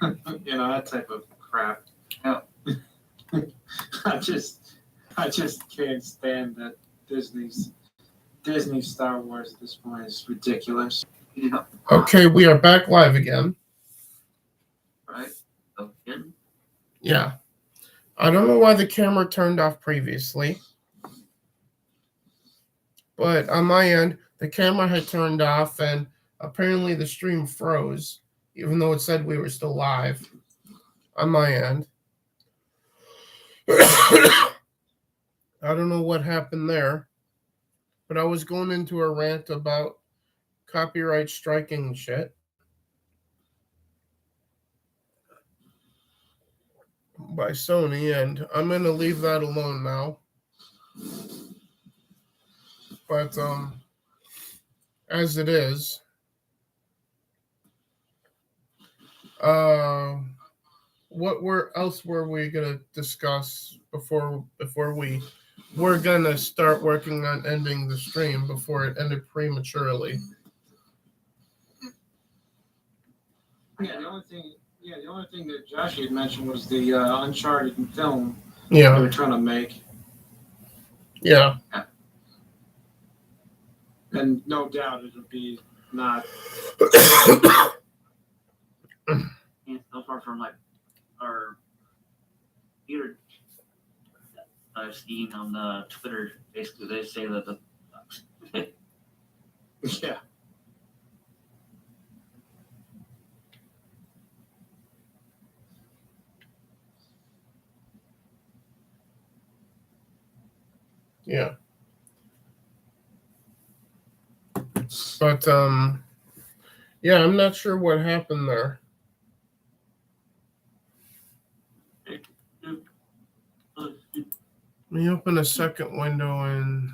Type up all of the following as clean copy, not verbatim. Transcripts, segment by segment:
That type of crap. Yeah. I just can't stand that Disney Star Wars at this point is ridiculous. Yeah. Okay, we are back live again. Right. Again. Yeah. I don't know why the camera turned off previously. But on my end, the camera had turned off and apparently the stream froze, even though it said we were still live on my end. I don't know what happened there, but I was going into a rant about copyright striking shit. By Sony, and I'm going to leave that alone now. But as it is, what else were we gonna discuss before we were gonna start working on ending the stream before it ended prematurely? Yeah, the only thing that Josh had mentioned was the Uncharted film they Yeah, were trying to make. yeah, And no doubt it'll be not. Yeah, so far from like our Peter I've seen on Twitter, basically they say that the Yeah. yeah. But yeah, I'm not sure what happened there. Let me open a second window and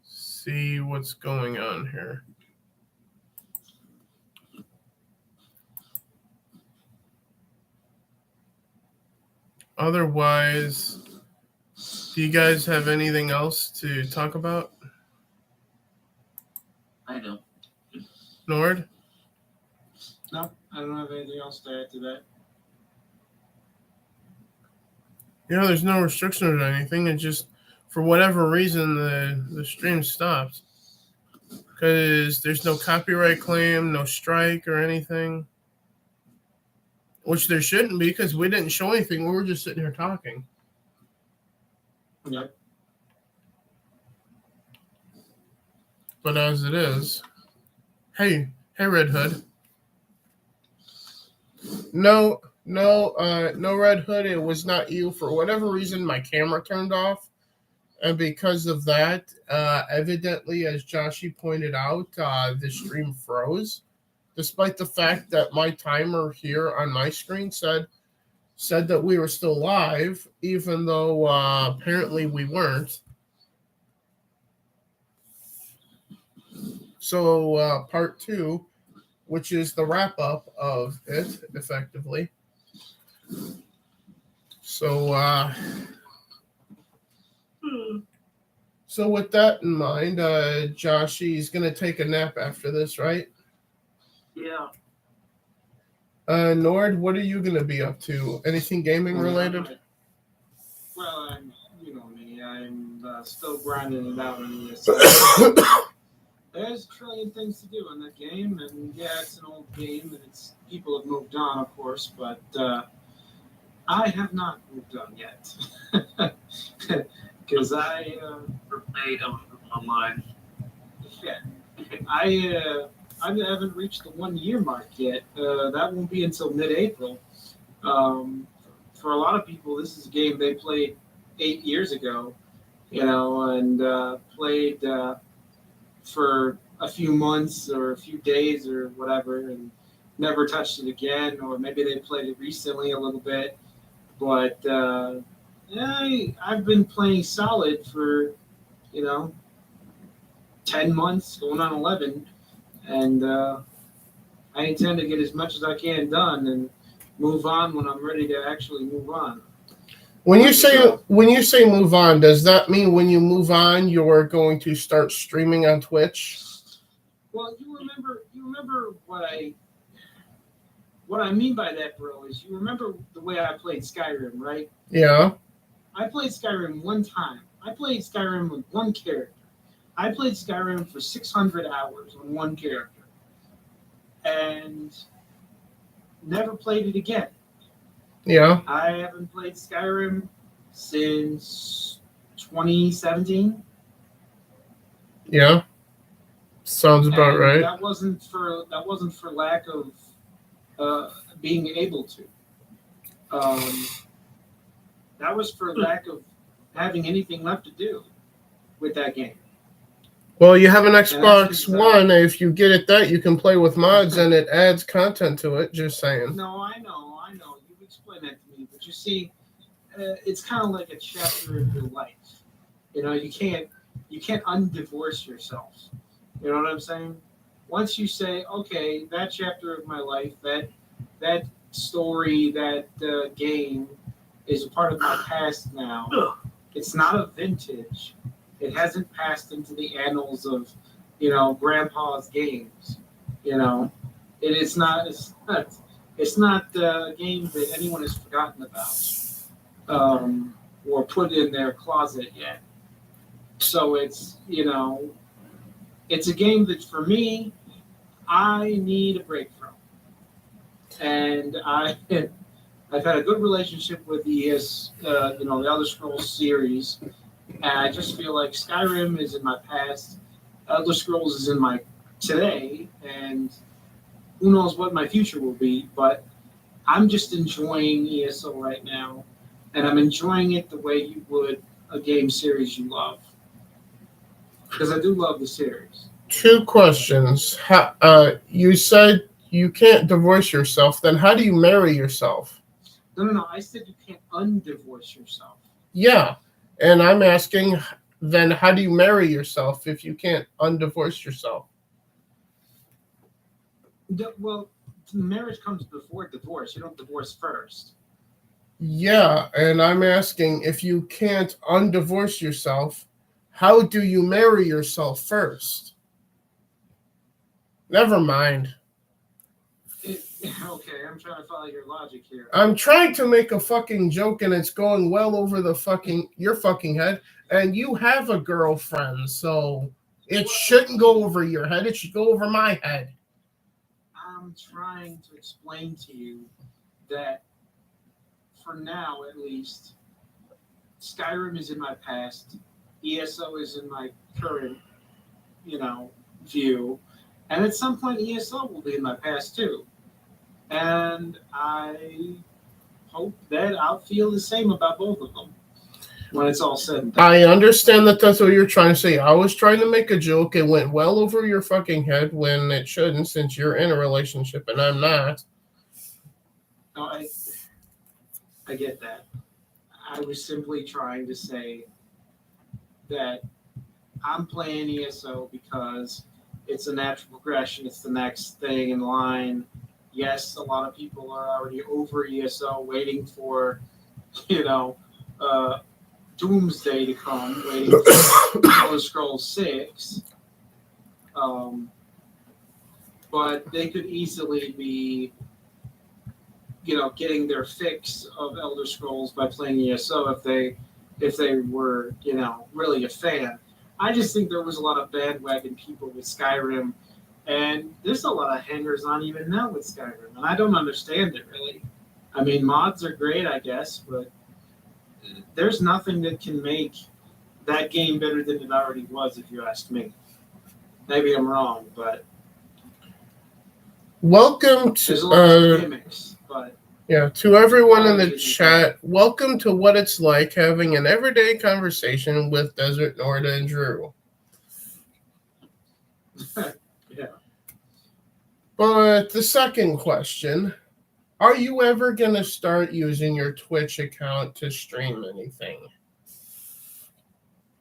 see what's going on here. Otherwise, do you guys have anything else to talk about? I don't. Nord? No, I don't have anything else to add to that. Yeah, there's no restrictions or anything. It just, for whatever reason, the stream stopped. Because there's no copyright claim, no strike or anything. Which there shouldn't be, because we didn't show anything. We were just sitting here talking. Yep. But as it is, hey, Red Hood. No, Red Hood. It was not you. For whatever reason, my camera turned off, and because of that, evidently, as Joshy pointed out, the stream froze, despite the fact that my timer here on my screen said that we were still live, even though apparently we weren't. So part 2, which is the wrap up of it, effectively. So so with that in mind, Joshy's gonna take a nap after this, right? Yeah. Nord, what are you gonna be up to? Anything gaming related? Well, you know me. I'm still grinding it out on this. There's a trillion things to do in that game, and yeah, it's an old game, and people have moved on, of course, but I have not moved on yet because I Played online. Yeah, I haven't reached the 1 year mark yet. That won't be until mid-April. For a lot of people, this is a game they played 8 years ago, and played for a few months or a few days or whatever, and never touched it again. Or maybe they played it recently a little bit, but I've been playing solid for 10 months, going on 11, and I intend to get as much as I can done and move on when I'm ready to actually move on. When you say move on, does that mean when you move on, you're going to start streaming on Twitch? Well, you remember what what I mean by that, bro, is you remember the way I played Skyrim, right? Yeah. I played Skyrim one time. I played Skyrim with one character. I played Skyrim for 600 hours on one character. And never played it again. Yeah. I haven't played Skyrim since 2017. Yeah. Sounds about And right. that wasn't for lack of being able to. That was for lack of having anything left to do with that game. Well, you have an that's Xbox 'cause, One. If you get it that, you can play with mods and it adds content to it. Just saying. No, I know. You've explained that to me, but you see, it's kind of like a chapter of your life. You know, you can't undivorce yourself. You know what I'm saying? Once you say, okay, that chapter of my life, that story, that game is a part of my past now. It's not a vintage. It hasn't passed into the annals of, Grandpa's games. You know, it's not a game that anyone has forgotten about, or put in their closet yet. So it's it's a game that for me, I need a break from, and I've had a good relationship with the Elder Scrolls series, and I just feel like Skyrim is in my past, Elder Scrolls is in my today, and who knows what my future will be, but I'm just enjoying ESO right now, and I'm enjoying it the way you would a game series you love. Because I do love the series. 2 questions. You said you can't divorce yourself. Then how do you marry yourself? No. I said you can't undivorce yourself. Yeah. And I'm asking, then how do you marry yourself if you can't undivorce yourself? Well, marriage comes before divorce. You don't divorce first. Yeah, and I'm asking, if you can't undivorce yourself, how do you marry yourself first? Never mind. Okay, I'm trying to follow your logic here. I'm trying to make a fucking joke and it's going well over your fucking head. And you have a girlfriend, so it shouldn't go over your head. It should go over my head. I'm trying to explain to you that for now, at least, Skyrim is in my past. ESO is in my current, view. And at some point, ESO will be in my past too. And I hope that I'll feel the same about both of them when it's all said and done. I understand that that's what you're trying to say. I was trying to make a joke. It went well over your fucking head when it shouldn't, since you're in a relationship and I'm not. No, I get that. I was simply trying to say that I'm playing ESO because it's a natural progression. It's the next thing in line. Yes, a lot of people are already over ESO, waiting for, Doomsday to come, waiting for Elder Scrolls 6. But they could easily be, getting their fix of Elder Scrolls by playing ESO if they were, really a fan. I just think there was a lot of bandwagon people with Skyrim, and there's a lot of hangers on even now with Skyrim, and I don't understand it really. I mean, mods are great, I guess, but there's nothing that can make that game better than it already was, if you ask me. Maybe I'm wrong, but welcome there's a lot of gimmicks, but to everyone in the chat, welcome to What It's Like Having an Everyday Conversation with Desert Norda and Drew. yeah. But the second question, are you ever going to start using your Twitch account to stream anything?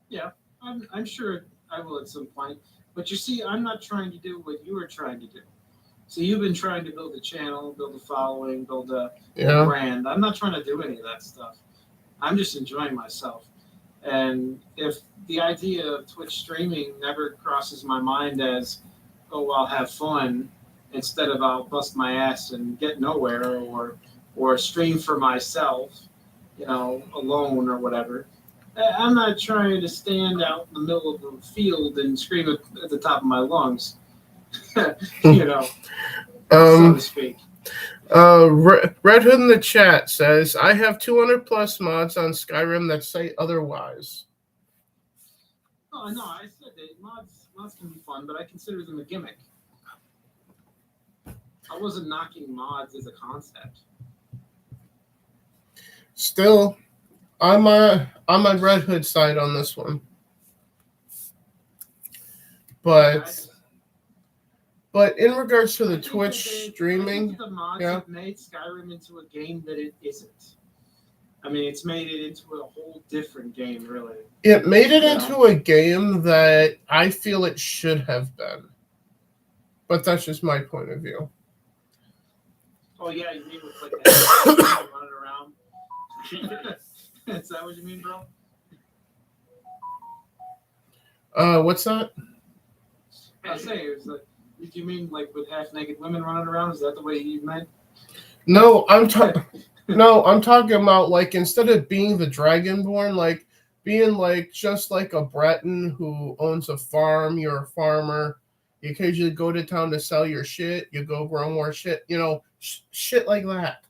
Yeah, I'm sure I will at some point. But you see, I'm not trying to do what you are trying to do. So you've been trying to build a channel, build a following, build a brand. I'm not trying to do any of that stuff. I'm just enjoying myself. And if the idea of Twitch streaming never crosses my mind as, oh, I'll have fun, instead of I'll bust my ass and get nowhere, or stream for myself, alone or whatever. I'm not trying to stand out in the middle of the field and scream at the top of my lungs, so to speak. Red Hood in the chat says, I have 200 plus mods on Skyrim that say otherwise. Oh, no, I said that mods can be fun, but I consider them a gimmick. I wasn't knocking mods as a concept. Still, I'm on Red Hood side on this one. But in regards to the Twitch streaming, the mods have made Skyrim into a game that it isn't. I mean, it's made it into a whole different game, really. It made it into a game that I feel it should have been. But that's just my point of view. Oh, yeah, you mean with like that running around? Is that what you mean, bro? What's that? I was saying, it was like, did you mean like with half-naked women running around? Is that the way you meant? No, I'm talking about like instead of being the Dragonborn, like being like just like a Breton who owns a farm. You're a farmer. You occasionally go to town to sell your shit. You go grow more shit. Shit like that.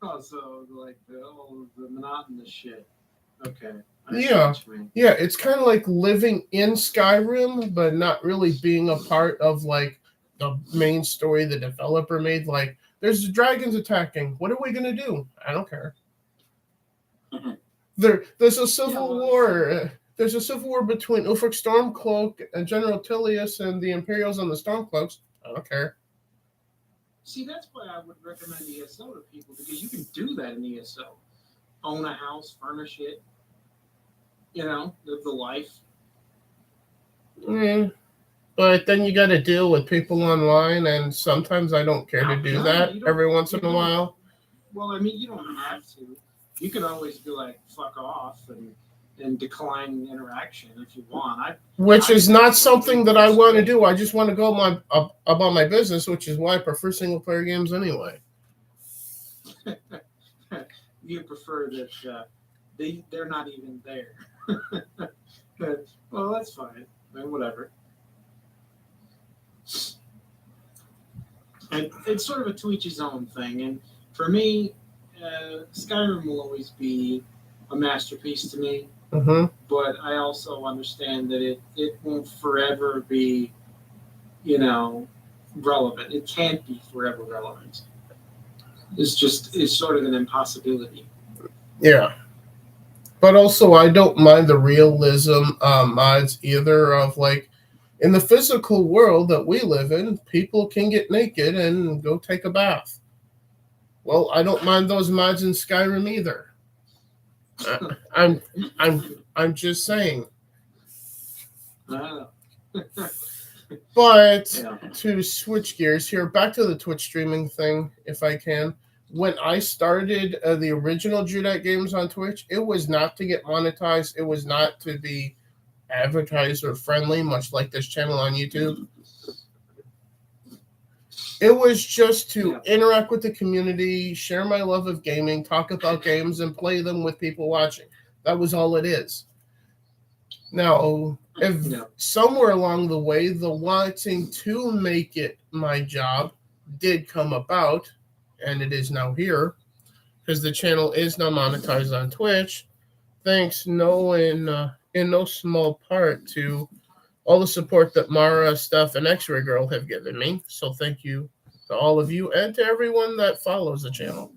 Oh, so like the monotonous shit. Okay. Yeah, it's kind of like living in Skyrim, but not really being a part of like the main story the developer made. Like, there's dragons attacking. What are we gonna do? I don't care. There's a civil war. There's a civil war between Ulfric Stormcloak and General Tullius and the Imperials and the Stormcloaks. I don't care. See, that's why I would recommend ESO to people, because you can do that in ESO. Own a house, furnish it. Live the life. But then you got to deal with people online, and sometimes I don't care to do that every once in a while. Well, I mean, you don't have to. You can always be like, fuck off, and decline interaction if you want. Which is not something that I want to do. I just want to go about my business, which is why I prefer single-player games anyway. You prefer that they're not even there. Well, that's fine. I mean, whatever. And it's sort of a to each his own thing. And for me, Skyrim will always be a masterpiece to me. Mm-hmm. But I also understand that it won't forever be, relevant. It can't be forever relevant. It's sort of an impossibility. Yeah. But also, I don't mind the realism mods either of like, in the physical world that we live in, people can get naked and go take a bath. Well, I don't mind those mods in Skyrim either. I'm just saying. But to switch gears here, back to the Twitch streaming thing, if I can. When I started the original Judat games on Twitch, it was not to get monetized. It was not to be advertiser friendly, much like this channel on YouTube. It was just to interact with the community, share my love of gaming, talk about games, and play them with people watching. That was all it is. Now, if somewhere along the way, the wanting to make it my job did come about, and it is now here, because the channel is now monetized on Twitch, thanks in no small part to all the support that Mara, Steph, and X-Ray Girl have given me. So thank you to all of you and to everyone that follows the channel.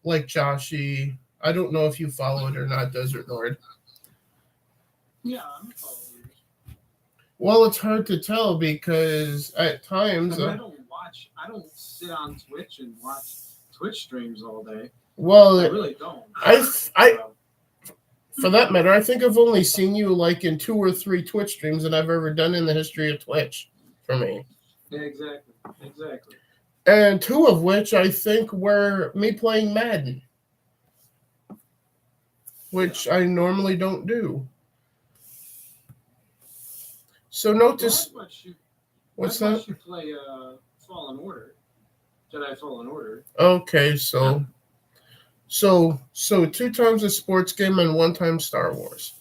Like Joshi, I don't know if you follow it or not, Desert Nord. Yeah, I'm following. Well, it's hard to tell because at times I don't sit on Twitch and watch Twitch streams all day. Well, I really don't. For that matter, I think I've only seen you like in 2 or 3 Twitch streams that I've ever done in the history of Twitch for me. Yeah, exactly. And 2 of which I think were me playing Madden, which I normally don't do. So notice. What's I that? watched you play Fallen Order. Jedi Fallen Order. Okay, so 2 times a sports game and 1 time Star Wars.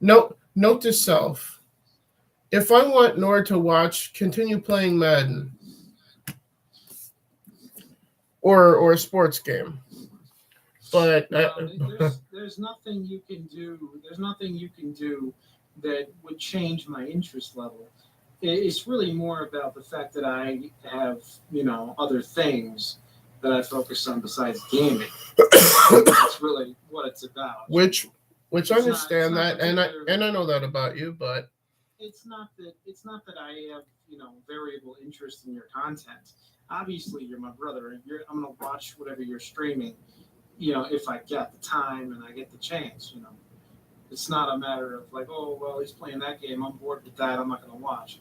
Note to self: if I want Nord to continue playing Madden or a sports game, but There's nothing you can do. There's nothing you can do that would change my interest level. It's really more about the fact that I have, other things that I focus on besides gaming. That's really what it's about. which I It's understand not that, and I particularly- know that about you, but It's not that I have, variable interest in your content. Obviously, you're my brother, and I'm gonna watch whatever you're streaming. If I get the time and I get the chance. It's not a matter of like, oh well, he's playing that game. I'm bored with that. I'm not gonna watch.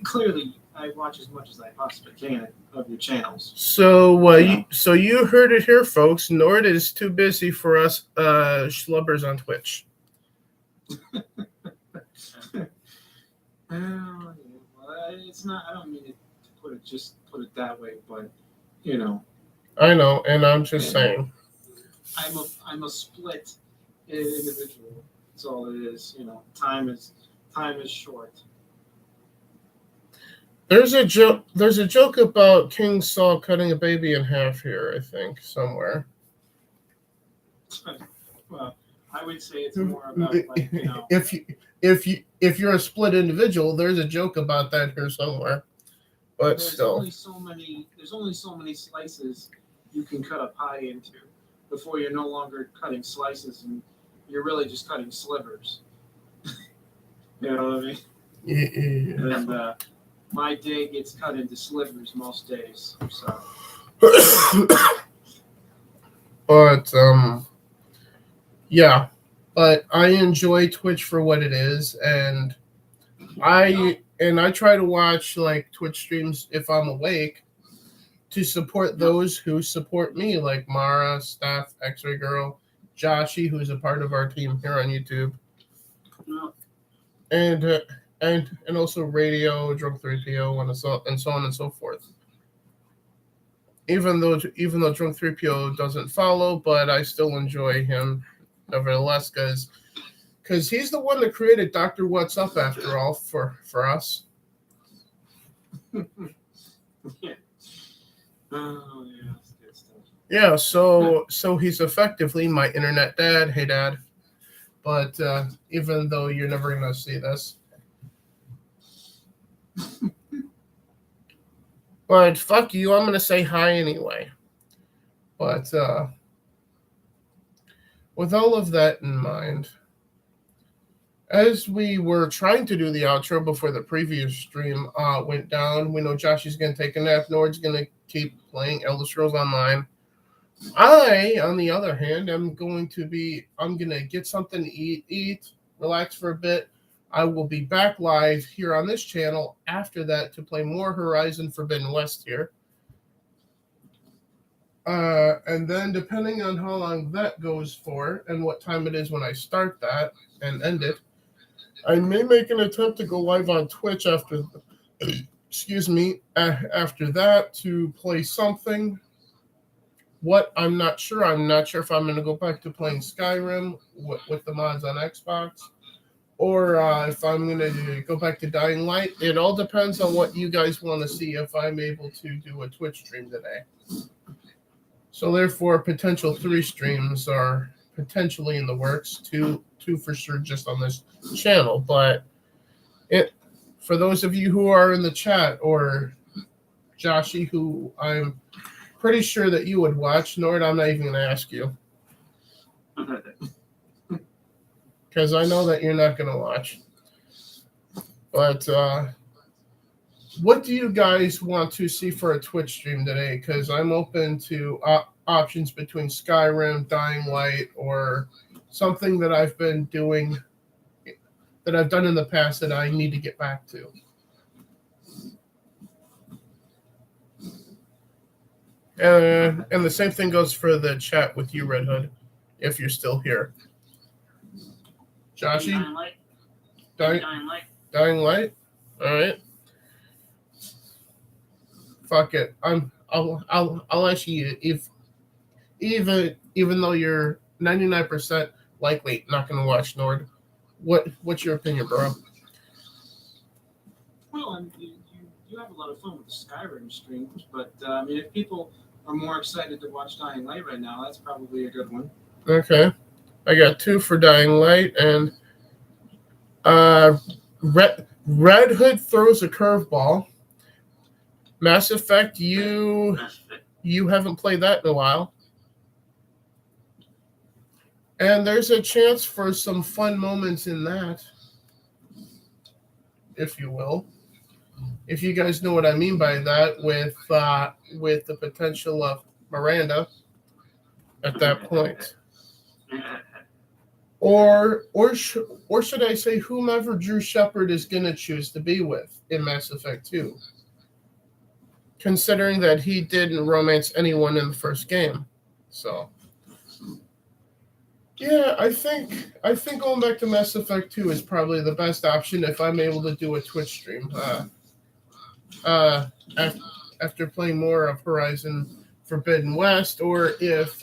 Clearly, I watch as much as I possibly can of your channels. so Yeah. you heard it here, folks. Nord is too busy for us schlubbers on Twitch. Well, it's not. I don't mean it to put it that way, but I know, and I'm just saying. I'm a split individual. That's all it is. Time is short. There's a joke about King Saul cutting a baby in half here, I think, somewhere. Well, I would say it's more about like If you're a split individual, there's a joke about that here somewhere. But there's still, only so many slices you can cut a pie into before you're no longer cutting slices and you're really just cutting slivers. You know what I mean? yeah. And my day gets cut into slivers most days. So, But yeah. But I enjoy Twitch for what it is, and I try to watch like Twitch streams if I'm awake to support those who support me, like Mara, Steph, X-Ray Girl, Joshy, who's a part of our team here on YouTube, and also Radio, Drunk 3PO, and so on and so forth. Even though Drunk 3PO doesn't follow, but I still enjoy him nevertheless, because he's the one that created Dr. What's Up after all for us. yeah. Oh yeah, that's good stuff. Yeah, so he's effectively my internet dad. Hey, Dad. But even though you're never gonna see this, but fuck you, I'm gonna say hi anyway. But with all of that in mind, as we were trying to do the outro before the previous stream went down, we know Josh is gonna take a nap. Nord's gonna keep playing Elder Scrolls Online. I, on the other hand, I'm gonna get something to eat, relax for a bit. I will be back live here on this channel after that to play more Horizon Forbidden West here. And then depending on how long that goes for and what time it is when I start that and end it, I may make an attempt to go live on Twitch after that to play something. What I'm not sure. I'm not sure if I'm going to go back to playing Skyrim with the mods on Xbox, or if I'm going to go back to Dying Light. It all depends on what you guys want to see if I'm able to do a Twitch stream today. So therefore, potential 3 streams are potentially in the works. Two for sure just on this channel. But for those of you who are in the chat, or Joshy, who I'm pretty sure that you would watch. Nord, I'm not even going to ask you. Because I know that you're not going to watch. But what do you guys want to see for a Twitch stream today? Because I'm open to options between Skyrim, Dying Light, or something that I've been doing, that I've done in the past that I need to get back to. And the same thing goes for the chat with you, Red Hood, if you're still here. Joshy? Dying Light. Dying Light? All right. fuck it. I'll ask you if even though you're 99% likely not going to watch Nord, what's your opinion, bro? Well, you have a lot of fun with the Skyrim streams, but I mean, if people are more excited to watch Dying Light right now, that's probably a good one. Okay, I got 2 for Dying Light, and Red Hood throws a curveball. Mass Effect, you haven't played that in a while. And there's a chance for some fun moments in that, if you will. If you guys know what I mean by that, with the potential of Miranda at that point, or should I say whomever Drew Shepard is going to choose to be with in Mass Effect 2, considering that he didn't romance anyone in the first game. So yeah, I think going back to Mass Effect 2 is probably the best option if I'm able to do a Twitch stream. After playing more of Horizon Forbidden West, or if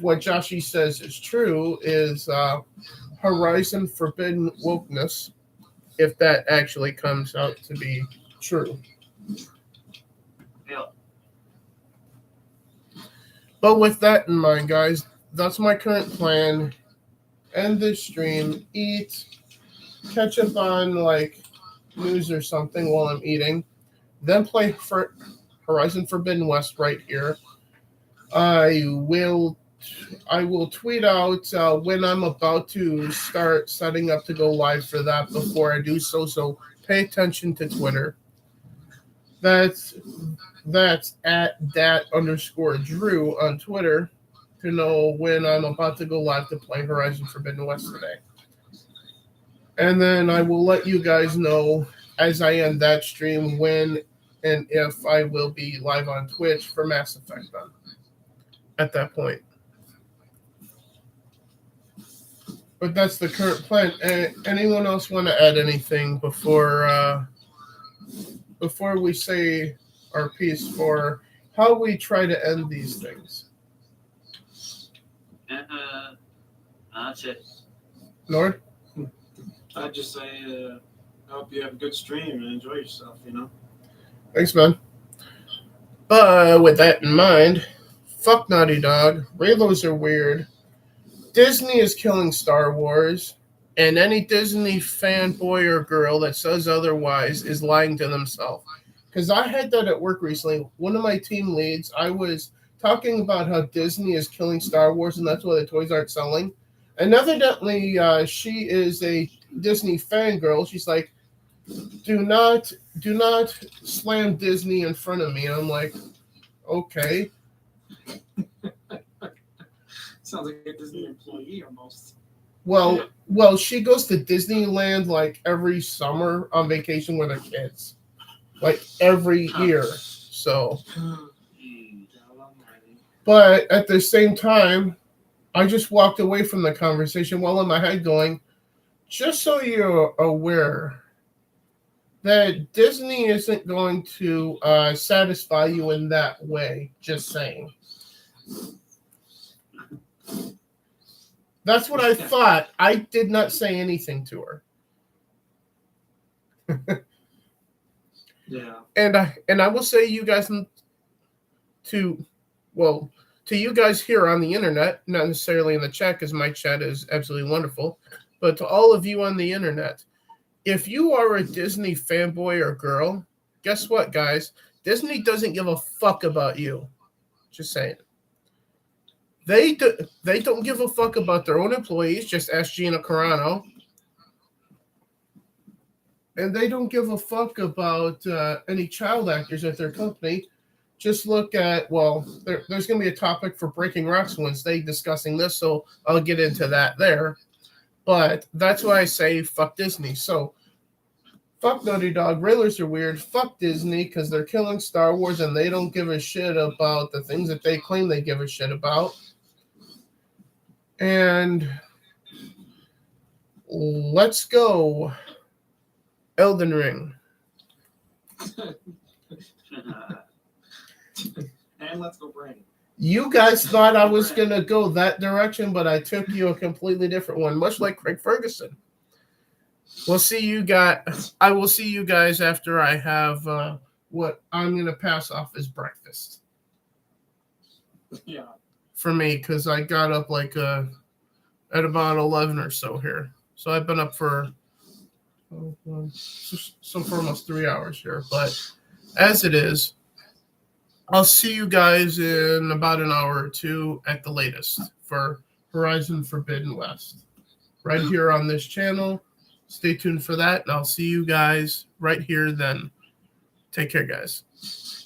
what Joshi says is true, is Horizon Forbidden Wokeness, if that actually comes out to be true. Yeah. But with that in mind, guys, that's my current plan. End this stream, eat, catch up on like news or something while I'm eating, then play for Horizon Forbidden West right here. I will tweet out when I'm about to start setting up to go live for that before I do so. So pay attention to Twitter. That's at @dat_Drew on Twitter to know when I'm about to go live to play Horizon Forbidden West today. And then I will let you guys know as I end that stream when and if I will be live on Twitch for Mass Effect then at that point. But that's the current plan. Anyone else want to add anything before we say our piece for how we try to end these things? That's it. Nord? I'd just say, I hope you have a good stream and enjoy yourself, Thanks, man. But with that in mind, fuck Naughty Dog. Raylos are weird. Disney is killing Star Wars. And any Disney fanboy or girl that says otherwise is lying to themselves. Because I had that at work recently. One of my team leads, I was talking about how Disney is killing Star Wars and that's why the toys aren't selling. And evidently, she is a Disney fangirl. She's like, do not slam Disney in front of me. And I'm like, okay. Sounds like a Disney employee almost. Well, she goes to Disneyland like every summer on vacation with her kids, like every year. So, but at the same time, I just walked away from the conversation while in my head going, just so you're aware that Disney isn't going to satisfy you in that way. Just saying. That's what I thought. I did not say anything to her. Yeah. And I will say you guys to you guys here on the internet, not necessarily in the chat because my chat is absolutely wonderful, but to all of you on the internet, if you are a Disney fanboy or girl, guess what, guys? Disney doesn't give a fuck about you. Just saying. They don't give a fuck about their own employees. Just ask Gina Carano. And they don't give a fuck about any child actors at their company. Just look at, there's going to be a topic for Breaking Rocks Wednesday discussing this, so I'll get into that there. But that's why I say fuck Disney. So, fuck Naughty Dog. Railers are weird. Fuck Disney because they're killing Star Wars and they don't give a shit about the things that they claim they give a shit about. And let's go Elden Ring. And let's go, Brandon. You guys thought I was going to go that direction, but I took you a completely different one, much like Craig Ferguson. We'll see you guys. I will see you guys after I have what I'm going to pass off as breakfast. Yeah. For me, because I got up like at about 11 or so here. So I've been up for for almost 3 hours here. But as it is, I'll see you guys in about an hour or two at the latest for Horizon Forbidden West. Right here on this channel. Stay tuned for that, and I'll see you guys right here then. Take care, guys.